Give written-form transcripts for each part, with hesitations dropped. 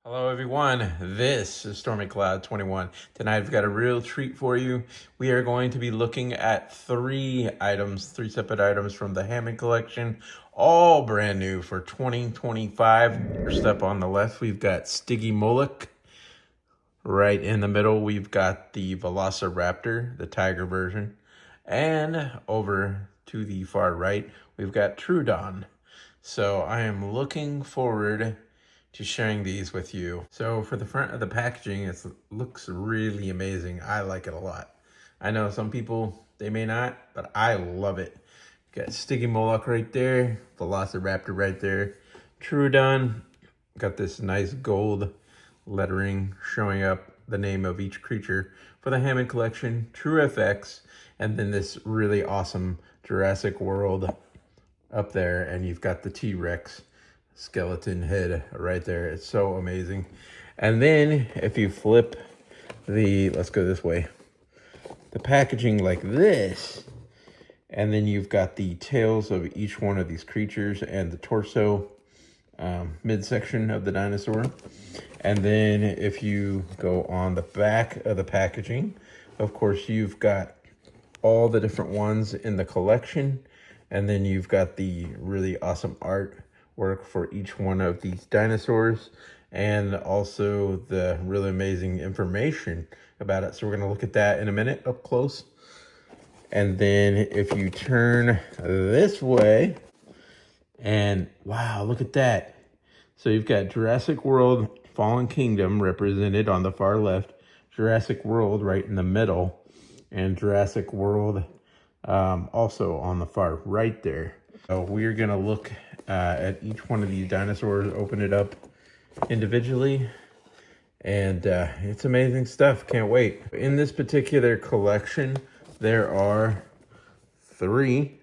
Hello everyone, this is Stormy Cloud 21. Tonight I've got a real treat for you. We are going to be looking at three separate items from the Hammond collection, all brand new for 2025. First up on the left, we've got STYGIMOLOCH. Right in the middle, we've got the VELOCIRAPTOR, the tiger version. And over to the far right, we've got Troodon. So I am looking forward to sharing these with you. So for the front of the packaging, it looks really amazing. I like it a lot. I know some people, they may not, but I love it. Got STYGIMOLOCH right there, VELOCIRAPTOR right there, Troodon. Got this nice gold lettering showing up the name of each creature for the Hammond collection, True FX, and then this really awesome Jurassic World up there, and you've got the T-Rex skeleton head right there. It's so amazing. And then if you flip let's go this way, the packaging like this, and then you've got the tails of each one of these creatures and the torso midsection of the dinosaur. And then if you go on the back of the packaging, of course you've got all the different ones in the collection, and then you've got the really awesome art work for each one of these dinosaurs, and also the really amazing information about it. So we're going to look at that in a minute up close. And then if you turn this way, and wow, look at that. So you've got Jurassic World Fallen Kingdom represented on the far left, Jurassic World right in the middle, and Jurassic World also on the far right there. So we're going to look at each one of these dinosaurs, open it up individually, and it's amazing stuff. Can't wait. In this particular collection, there are three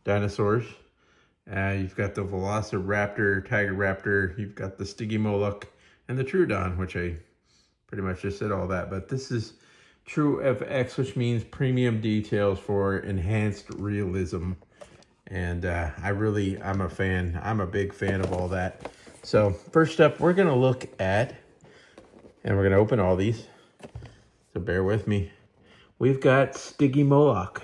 dinosaurs. You've got the VELOCIRAPTOR, Tiger Raptor, you've got the STYGIMOLOCH, and the Troodon, which I pretty much just said all that. But this is True FX, which means premium details for enhanced realism. And I'm a fan. I'm a big fan of all that. So first up, we're going to look at, and we're going to open all these, so bear with me. We've got STYGIMOLOCH.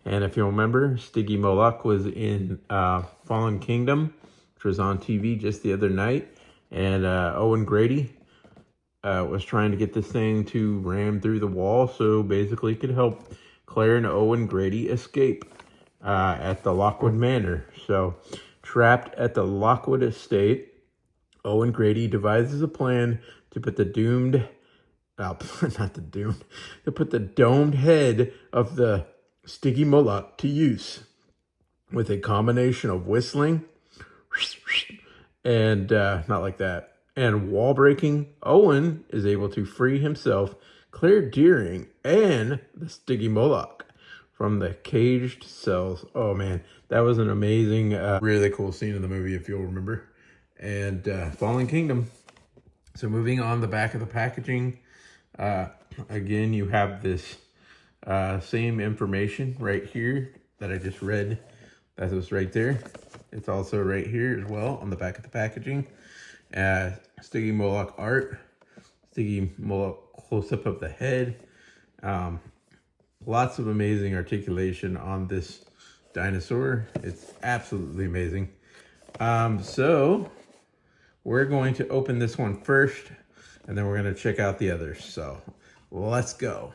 And if you remember, STYGIMOLOCH was in Fallen Kingdom, which was on TV just the other night. And Owen Grady was trying to get this thing to ram through the wall, so basically it could help Claire and Owen Grady escape at the Lockwood Manor. So trapped at the Lockwood estate, Owen Grady devises a plan to put the to put the domed head of the STYGIMOLOCH to use with a combination of whistling and not like that, and wall breaking. Owen is able to free himself, Claire Deering, and the STYGIMOLOCH from the caged cells. Oh man, that was an amazing, really cool scene in the movie, if you'll remember. And Fallen Kingdom. So moving on the back of the packaging, again, you have this same information right here that I just read. That was right there. It's also right here as well on the back of the packaging. STYGIMOLOCH art, STYGIMOLOCH close-up of the head. Lots of amazing articulation on this dinosaur. It's absolutely amazing. So we're going to open this one first, and then we're going to check out the others. So let's go.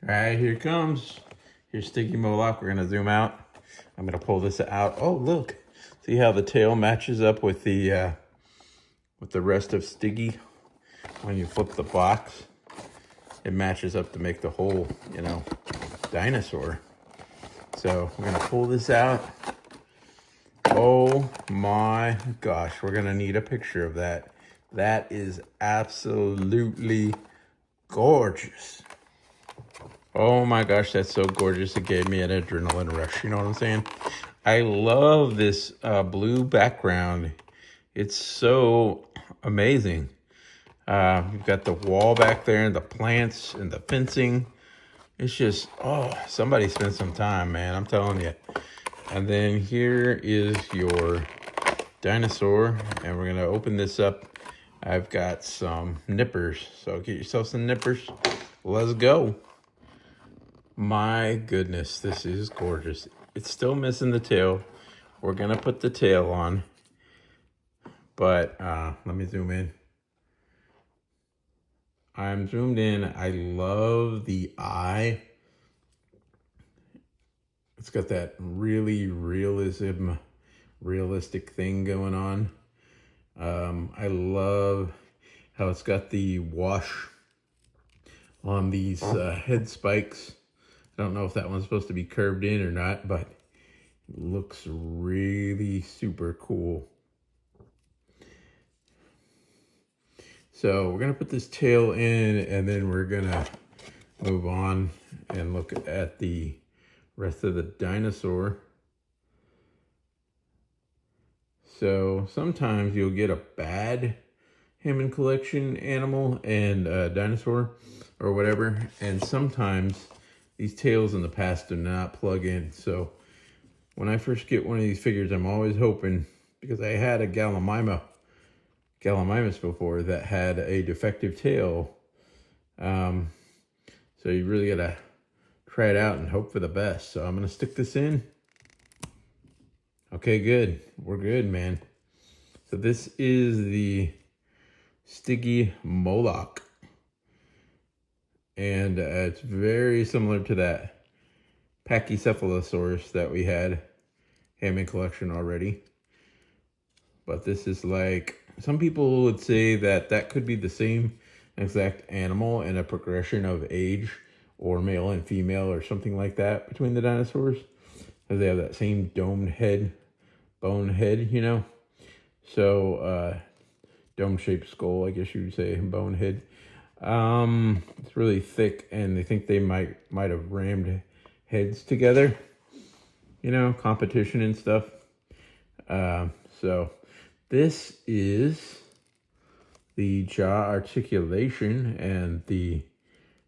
All right, here it comes. Here's STYGIMOLOCH. We're going to zoom out. I'm going to pull this out. Oh, look. See how the tail matches up with the rest of Stiggy? When you flip the box, it matches up to make the whole, dinosaur. So we're going to pull this out. Oh my gosh, we're going to need a picture of that. That is absolutely gorgeous. Oh my gosh, that's so gorgeous. It gave me an adrenaline rush. You know what I'm saying? I love this blue background. It's so amazing. You've got the wall back there and the plants and the fencing. It's just, oh, somebody spent some time, man. I'm telling you. And then here is your dinosaur. And we're going to open this up I've got some nippers. So get yourself some nippers. Let's go. My goodness, this is gorgeous. It's still missing the tail. We're gonna put the tail on. But let me zoom in. I'm zoomed in. I love the eye. It's got that really realistic thing going on. I love how it's got the wash on these head spikes. I don't know if that one's supposed to be curved in or not, but it looks really super cool. So we're gonna put this tail in, and then we're gonna move on and look at the rest of the dinosaur. So sometimes you'll get a bad Hammond collection animal and dinosaur or whatever, and sometimes these tails in the past do not plug in. So when I first get one of these figures, I'm always hoping, because I had a Gallimimus before that had a defective tail. So you really gotta try it out and hope for the best. So I'm gonna stick this in. Okay, good. We're good, man. So this is the STYGIMOLOCH. And it's very similar to that Pachycephalosaurus that we had Hammond collection already. But this is like, some people would say that that could be the same exact animal in a progression of age, or male and female or something like that between the dinosaurs. Because they have that same domed head, bone head, you know. So dome-shaped skull, I guess you would say, bone head. It's really thick, and they think they might have rammed heads together, you know, competition and stuff. So this is the jaw articulation and the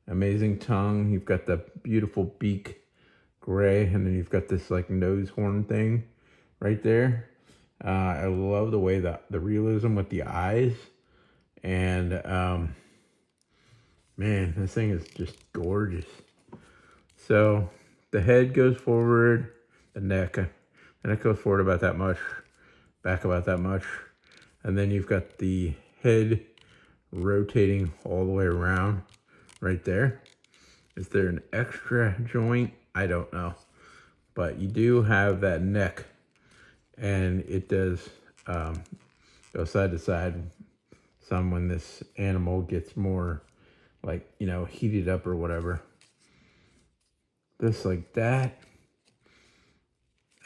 amazing tongue. You've got the beautiful beak, gray, and then you've got this like nose horn thing right there. I love the way that the realism with the eyes, and man, this thing is just gorgeous. So the head goes forward, the neck goes forward about that much, back about that much, and then you've got the head rotating all the way around right there. Is there an extra joint? I don't know, but you do have that neck, and it does go side to side some when this animal gets more, like, you know, heated up or whatever. This like that.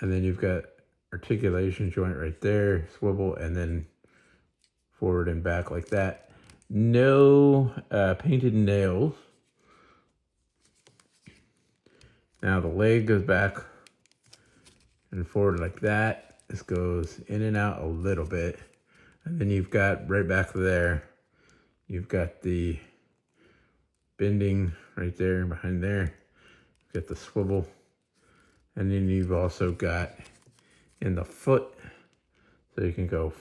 And then you've got articulation joint right there, swivel, and then forward and back like that. No painted nails. Now the leg goes back and forward like that. This goes in and out a little bit. And then you've got right back there, you've got the bending right there and behind there. You've got the swivel. And then you've also got in the foot, so you can go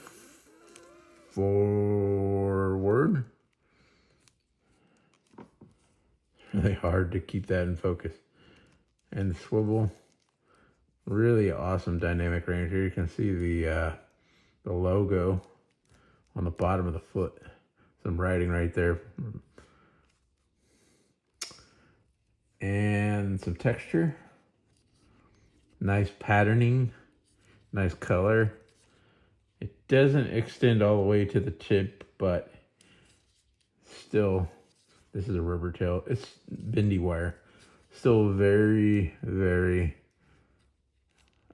forward. It's really hard to keep that in focus. And the swivel, really awesome dynamic range here. You can see the logo on the bottom of the foot. Some writing right there. And some texture. Nice patterning, nice color. It doesn't extend all the way to the tip, but still, this is a rubber tail. It's bendy wire. Still very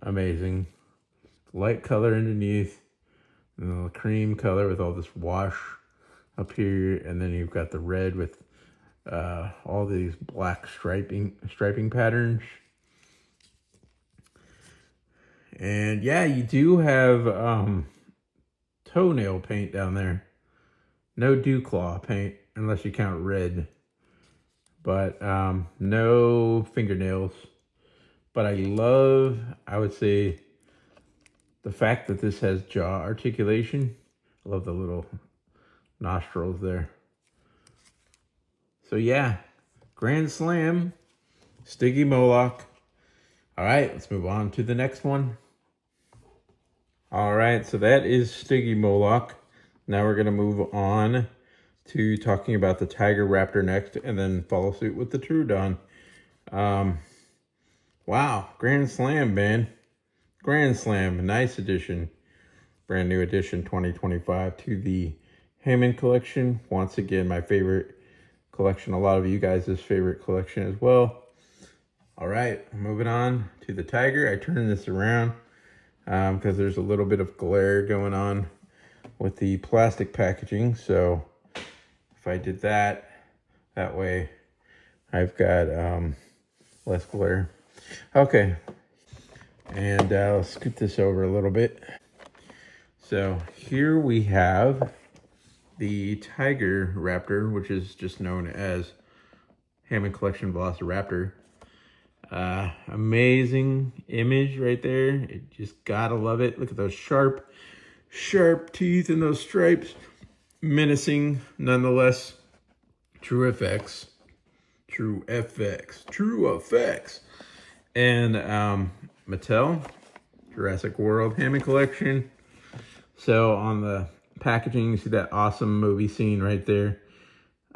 amazing. Light color underneath, and the cream color with all this wash up here, and then you've got the red with all these black striping patterns. And yeah, you do have toenail paint down there. No dew claw paint, unless you count red. But no fingernails. But I would say, the fact that this has jaw articulation. I love the little nostrils there. So yeah, Grand Slam, STYGIMOLOCH. All right, let's move on to the next one. All right, so that is STYGIMOLOCH. Now we're gonna move on to talking about the Tiger Raptor next, and then follow suit with the Troodon. Wow, Grand Slam, man. Grand Slam, nice addition. Brand new edition 2025 to the Hammond collection. Once again, my favorite collection. A lot of you guys' favorite collection as well. All right, moving on to the Tiger. I turned this around because there's a little bit of glare going on with the plastic packaging. So if I did that way, I've got less glare. Okay, and I'll scoot this over a little bit. So here we have the Tiger Raptor, which is just known as Hammond Collection VELOCIRAPTOR. Amazing image right there. It just gotta love it. Look at those sharp teeth and those stripes. Menacing, nonetheless. True effects. And Mattel, Jurassic World Hammond Collection. So on the packaging, you see that awesome movie scene right there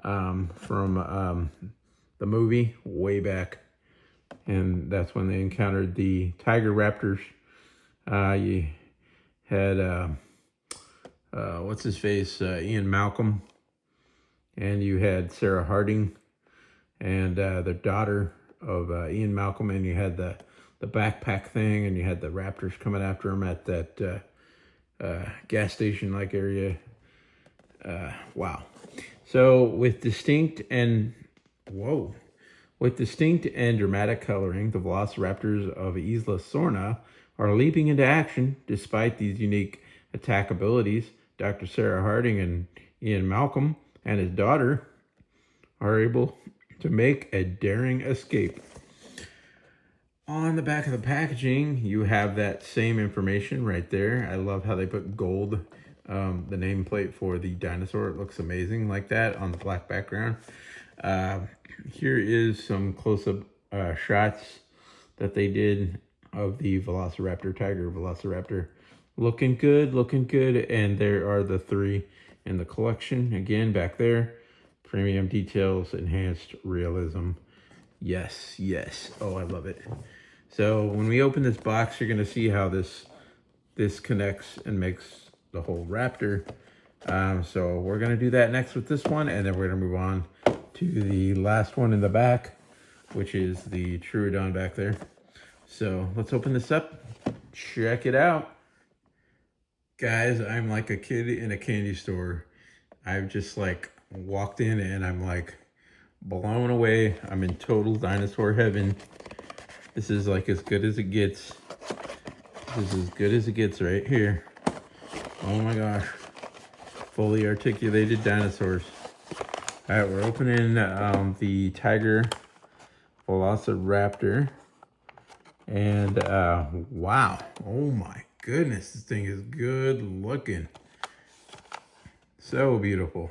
from the movie way back. And that's when they encountered the Tiger Raptors. You had, what's his face, Ian Malcolm. And you had Sarah Harding and the daughter of Ian Malcolm. And you had the backpack thing, and you had the Raptors coming after him at that gas station-like area. Wow. So with distinct and dramatic coloring, the Velociraptors of Isla Sorna are leaping into action. Despite these unique attack abilities, Dr. Sarah Harding and Ian Malcolm and his daughter are able to make a daring escape. On the back of the packaging, you have that same information right there. I love how they put gold, the nameplate for the dinosaur. It looks amazing like that on the black background. Here is some close-up shots that they did of the Velociraptor, Tiger Velociraptor. Looking good. And there are the three in the collection. Again, back there, premium details, enhanced realism. Yes. Oh, I love it. So when we open this box, you're going to see how this connects and makes the whole Raptor. So we're going to do that next with this one, and then we're going to move on to the last one in the back, which is the Troodon back there. So let's open this up. Check it out. Guys, I'm like a kid in a candy store. I've just like walked in and I'm like blown away. I'm in total dinosaur heaven. This is like as good as it gets. This is as good as it gets right here. Oh my gosh. Fully articulated dinosaurs. All right, we're opening the Tiger Velociraptor. And wow. Oh my goodness. This thing is good looking. So beautiful.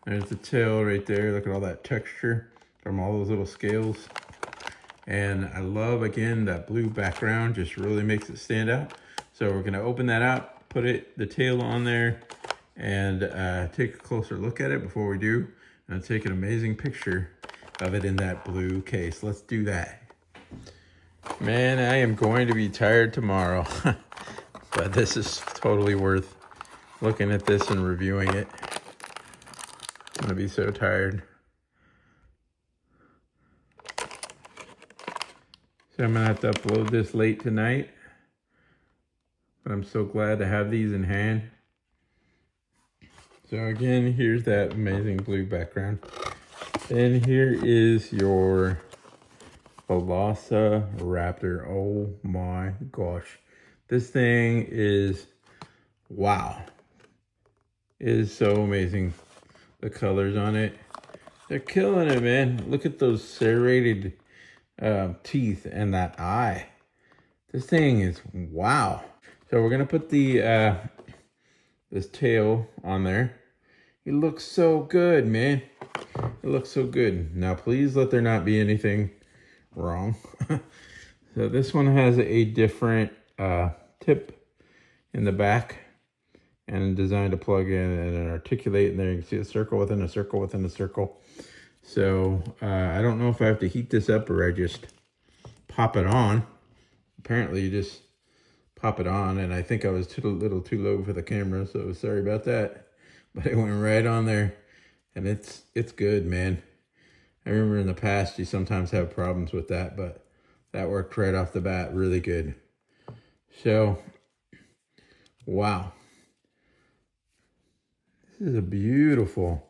There's the tail right there. Look at all that texture from all those little scales. And I love, again, that blue background just really makes it stand out. So we're going to open that out, put the tail on there, and take a closer look at it before we do. And I'll take an amazing picture of it in that blue case. Let's do that. Man, I am going to be tired tomorrow. But this is totally worth looking at this and reviewing it. I'm going to be so tired. So I'm going to have to upload this late tonight. But I'm so glad to have these in hand. So again, here's that amazing blue background. And here is your Velociraptor. Oh my gosh. This thing is, wow. It is so amazing. The colors on it. They're killing it, man. Look at those serrated teeth and that eye. This thing is, wow. So we're going to put the this tail on there. It looks so good, man. It looks so good. Now, please let there not be anything wrong. So this one has a different tip in the back and designed to plug in and articulate. And there you can see a circle within a circle within a circle. So I don't know if I have to heat this up or I just pop it on. Apparently you just pop it on, and I think I was a little too low for the camera, so sorry about that. But it went right on there, and it's good, man. I remember in the past you sometimes have problems with that, but that worked right off the bat really good. So, wow. This is a beautiful,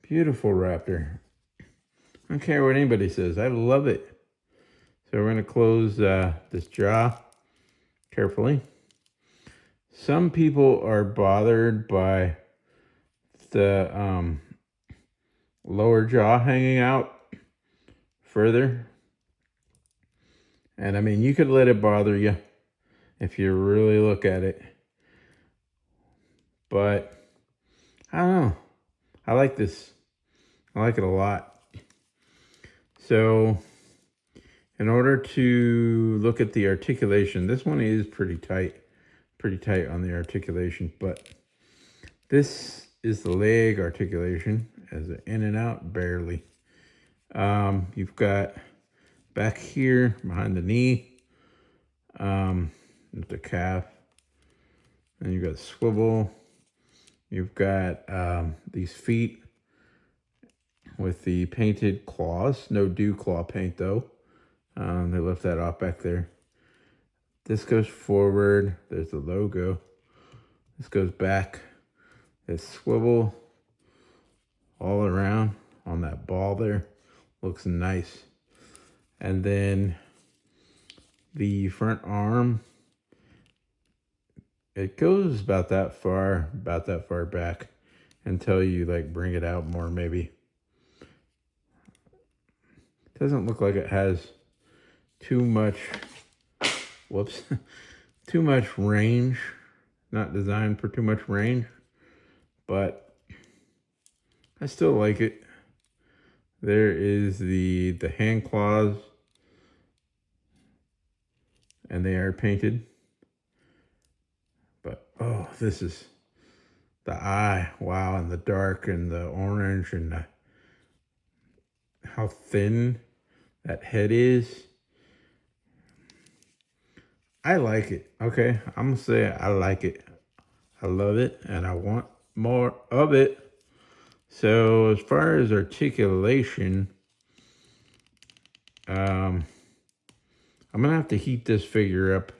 beautiful raptor. I don't care what anybody says. I love it. So we're going to close this jaw carefully. Some people are bothered by the lower jaw hanging out further. And I mean, you could let it bother you if you really look at it. But I don't know. I like this. I like it a lot. So in order to look at the articulation, this one is pretty tight on the articulation, but this is the leg articulation as an in and out, barely. You've got back here behind the knee, the calf, and you've got swivel. You've got these feet with the painted claws, no dew claw paint though. They left that off back there. This goes forward. There's the logo. This goes back. This swivel all around on that ball there. Looks nice. And then the front arm, it goes about that far back until you like bring it out more maybe. Doesn't look like it has too much, too much range. Not designed for too much range, but I still like it. There is the hand claws, and they are painted. But oh, this is the eye. Wow, and the dark and the orange and how thin that head is. I like it. Okay, I'm gonna say I like it. I love it, and I want more of it. So as far as articulation, I'm gonna have to heat this figure up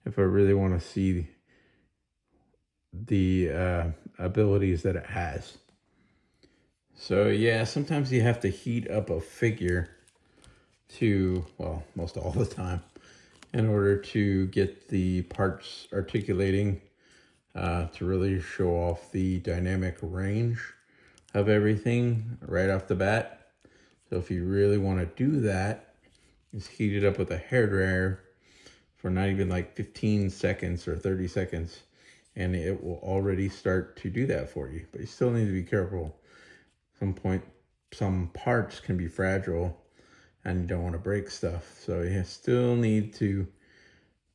if I really want to see the abilities that it has. So yeah, sometimes you have to heat up a figure to, well, most all the time, in order to get the parts articulating to really show off the dynamic range of everything right off the bat. So if you really want to do that, just heat it up with a hairdryer for not even like 15 seconds or 30 seconds, and it will already start to do that for you. But you still need to be careful. Some parts can be fragile and you don't want to break stuff. So you still need to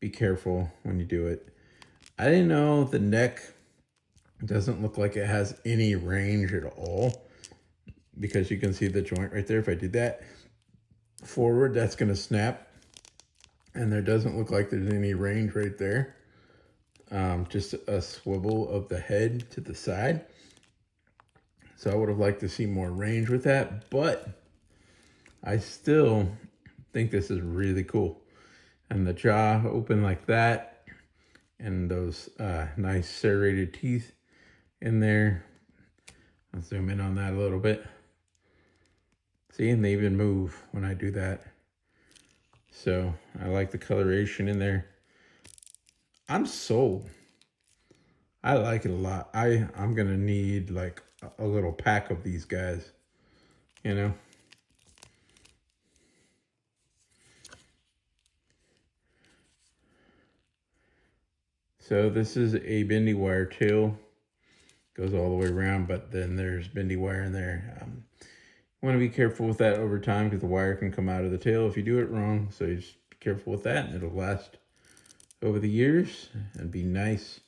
be careful when you do it. I didn't know the neck doesn't look like it has any range at all, because you can see the joint right there. If I did that forward, that's going to snap. And there doesn't look like there's any range right there. Just a swivel of the head to the side. So I would have liked to see more range with that, but I still think this is really cool. And the jaw open like that, and those nice serrated teeth in there. I'll zoom in on that a little bit. See, and they even move when I do that. So I like the coloration in there. I'm sold. I like it a lot. I'm gonna need like a little pack of these guys, you know. So this is a bendy wire tail. goes all the way around, but then there's bendy wire in there. You want to be careful with that over time because the wire can come out of the tail if you do it wrong. So you just be careful with that, and it'll last over the years and be nice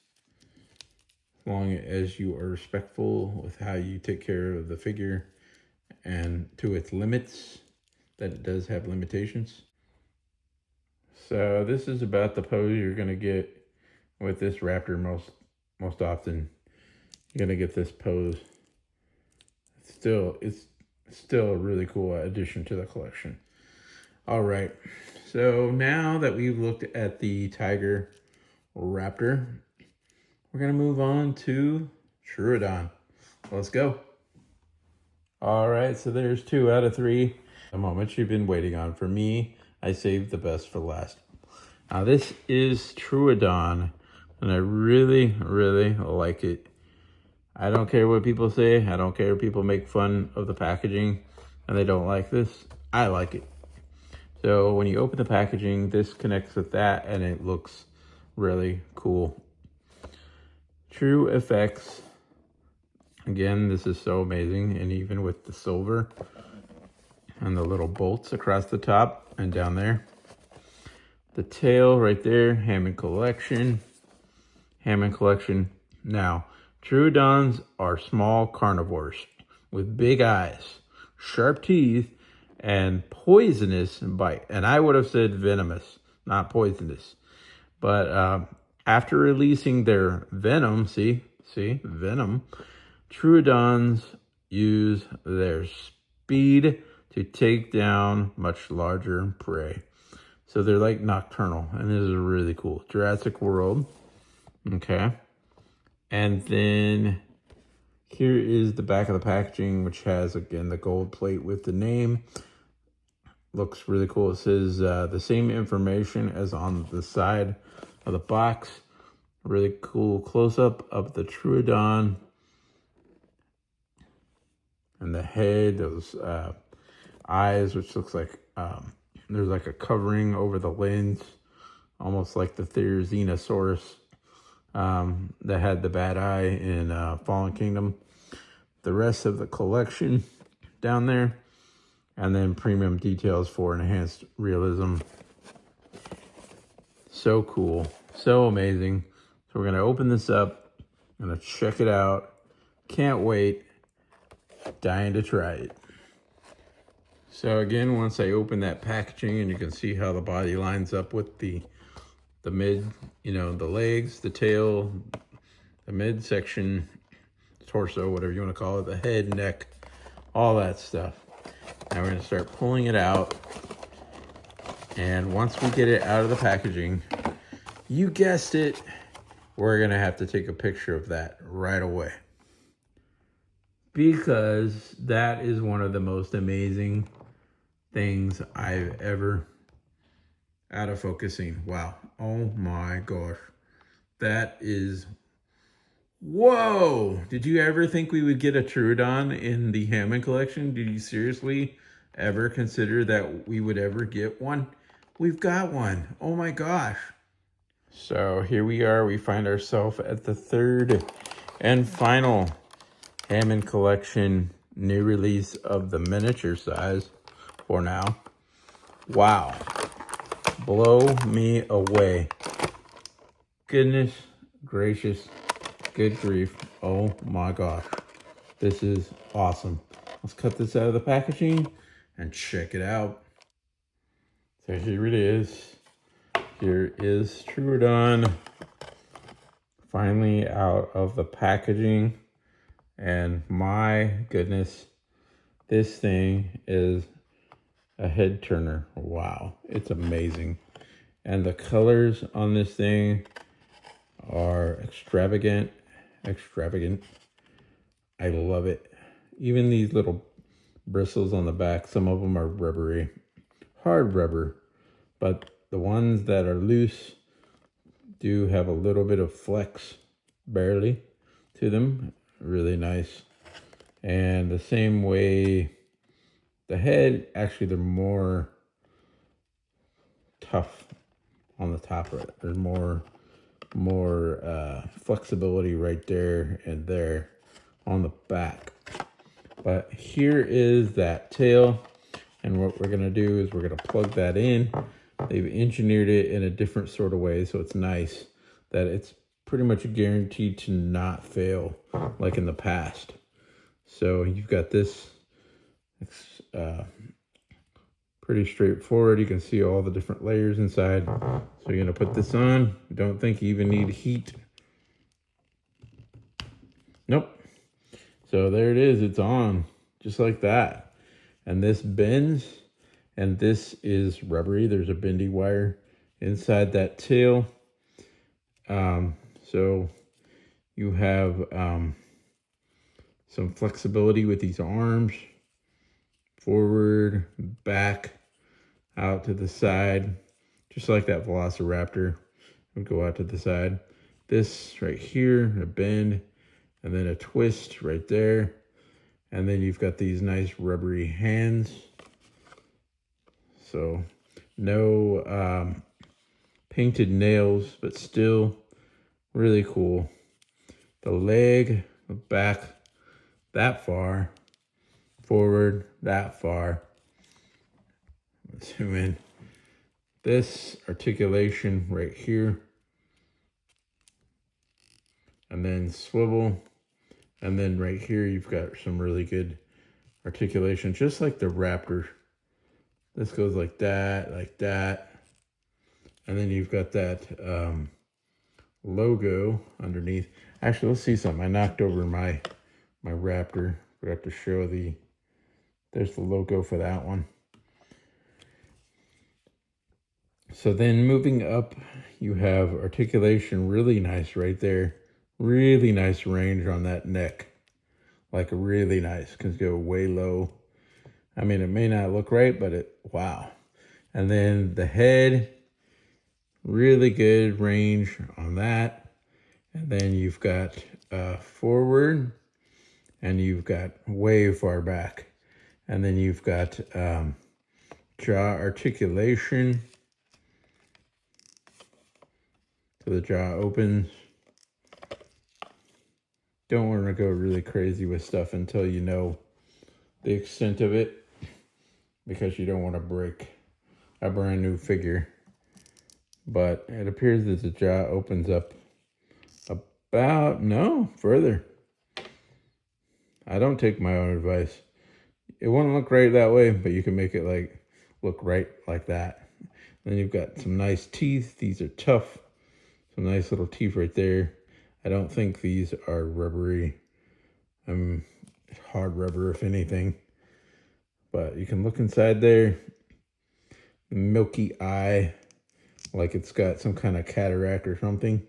as long as you are respectful with how you take care of the figure and to its limits, that it does have limitations. So this is about the pose you're going to get with this raptor most often. You're going to get this pose. It's still a really cool addition to the collection. All right, so now that we've looked at the tiger raptor, we're gonna move on to Troodon. Let's go. All right, so there's 2 out of 3. The moment you've been waiting on. For me, I saved the best for last. Now this is Troodon, and I really, really like it. I don't care what people say. I don't care if people make fun of the packaging and they don't like this. I like it. So when you open the packaging, this connects with that and it looks really cool. True effects. Again, this is so amazing. And even with the silver and the little bolts across the top and down there. The tail right there, Hammond collection. Hammond collection. Now, Troodons are small carnivores with big eyes, sharp teeth, and poisonous bite. And I would have said venomous, not poisonous. But after releasing their venom, see, venom, Troodons use their speed to take down much larger prey. So they're like nocturnal, and this is really cool. Jurassic World, okay. And then here is the back of the packaging, which has, again, the gold plate with the name. Looks really cool. It says the same information as on the side of the box. Really cool close-up of the Troodon. And the head, those eyes, which looks like there's like a covering over the lens, almost like the Therizinosaurus that had the bad eye in Fallen Kingdom. The rest of the collection down there, and then premium details for enhanced realism. So cool, so amazing. So we're gonna open this up, gonna check it out. Can't wait, dying to try it. So again, once I open that packaging, and you can see how the body lines up with the mid, the legs, the tail, the midsection, torso, whatever you want to call it, the head, neck, all that stuff. Now we're going to start pulling it out. And once we get it out of the packaging, you guessed it, we're going to have to take a picture of that right away. Because that is one of the most amazing things I've ever out of focusing. Wow. Oh my gosh. That is, whoa. Did you ever think we would get a Troodon in the Hammond collection? Did you seriously ever consider that we would ever get one? We've got one. Oh my gosh. So here we are. We find ourselves at the 3rd and final Hammond collection new release of the miniature size for now. Wow. Blow me away. Goodness gracious. Good grief. Oh my gosh. This is awesome. Let's cut this out of the packaging and check it out. So here it is. Here is Troodon. Finally out of the packaging. And my goodness, this thing is a head turner. Wow, it's amazing. And the colors on this thing are extravagant. I love it. Even these little bristles on the back, some of them are rubbery, hard rubber, but the ones that are loose do have a little bit of flex, barely, to them. Really nice. And the same way the head, actually they're more tough on the top of it. There's more flexibility right there and there. on the back. But here is that tail. And what we're gonna do is we're gonna plug that in. They've engineered it in a different sort of way, so it's nice that it's pretty much guaranteed to not fail like in the past. So you've got this, it's pretty straightforward. You can see all the different layers inside. So you're gonna put this on. Don't think you even need heat. Nope. So there it is, it's on, just like that. And this bends, and this is rubbery. There's a bendy wire inside that tail. So you have some flexibility with these arms, forward, back, out to the side, just like that Velociraptor would go out to the side. This right here, a bend, and then a twist right there. And then you've got these nice rubbery hands. So no painted nails, but still really cool. The leg, the back that far, forward that far. Let's zoom in. This articulation right here. And then swivel. And then right here, you've got some really good articulation, just like the Raptor. This goes like that, like that. And then you've got that logo underneath. Actually, let's see something. I knocked over my Raptor. Forgot to show there's the logo for that one. So then moving up, you have articulation really nice right there. Really nice range on that neck. Like really nice. Can go way low. I mean, it may not look right, but wow. And then the head, really good range on that. And then you've got forward, and you've got way far back. And then you've got jaw articulation. So the jaw opens. Don't want to go really crazy with stuff until you know the extent of it, because you don't want to break a brand new figure. But it appears that the jaw opens up further. I don't take my own advice. It won't look right that way, but you can make it look right like that. Then you've got some nice teeth. These are tough. Some nice little teeth right there. I don't think these are rubbery. Hard rubber, if anything. But you can look inside there. Milky eye, like it's got some kind of cataract or something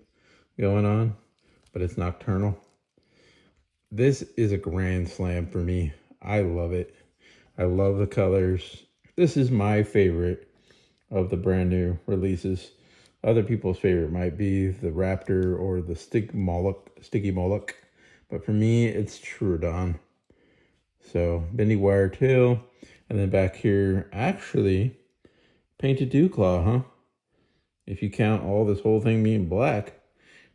going on, but it's nocturnal. This is a grand slam for me. I love it. I love the colors. This is my favorite of the brand new releases. Other people's favorite might be the Raptor or the STYGIMOLOCH. But for me, it's Troodon. So, bendy wire tail. And then back here, actually, painted dew claw, huh? If you count this whole thing being black.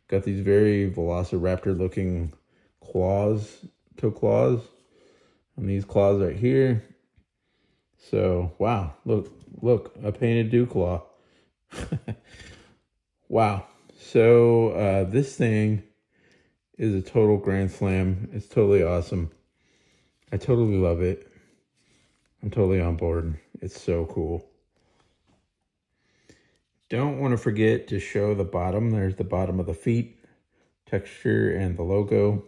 Got these very Velociraptor looking claws, toe claws. And these claws right here. So, wow. Look, a painted dew claw. Wow. So this thing is a total grand slam. It's totally awesome. I totally love it. I'm totally on board. It's so cool. Don't want to forget to show the bottom. There's the bottom of the feet, texture, and the logo.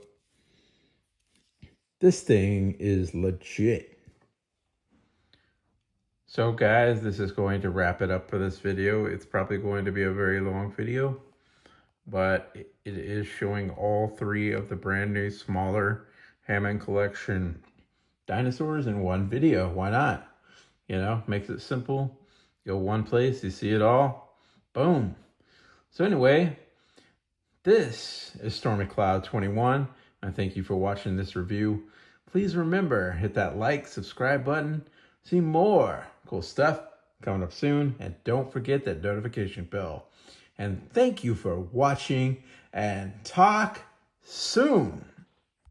This thing is legit. So guys, this is going to wrap it up for this video. It's probably going to be a very long video, but it is showing all three of the brand new smaller Hammond collection dinosaurs in one video. Why not? You know, makes it simple. Go one place, you see it all. Boom. So anyway, this is Stormy Cloud 21. And thank you for watching this review. Please remember, hit that like, subscribe button. See more cool stuff coming up soon. And don't forget that notification bell. And thank you for watching, and talk soon.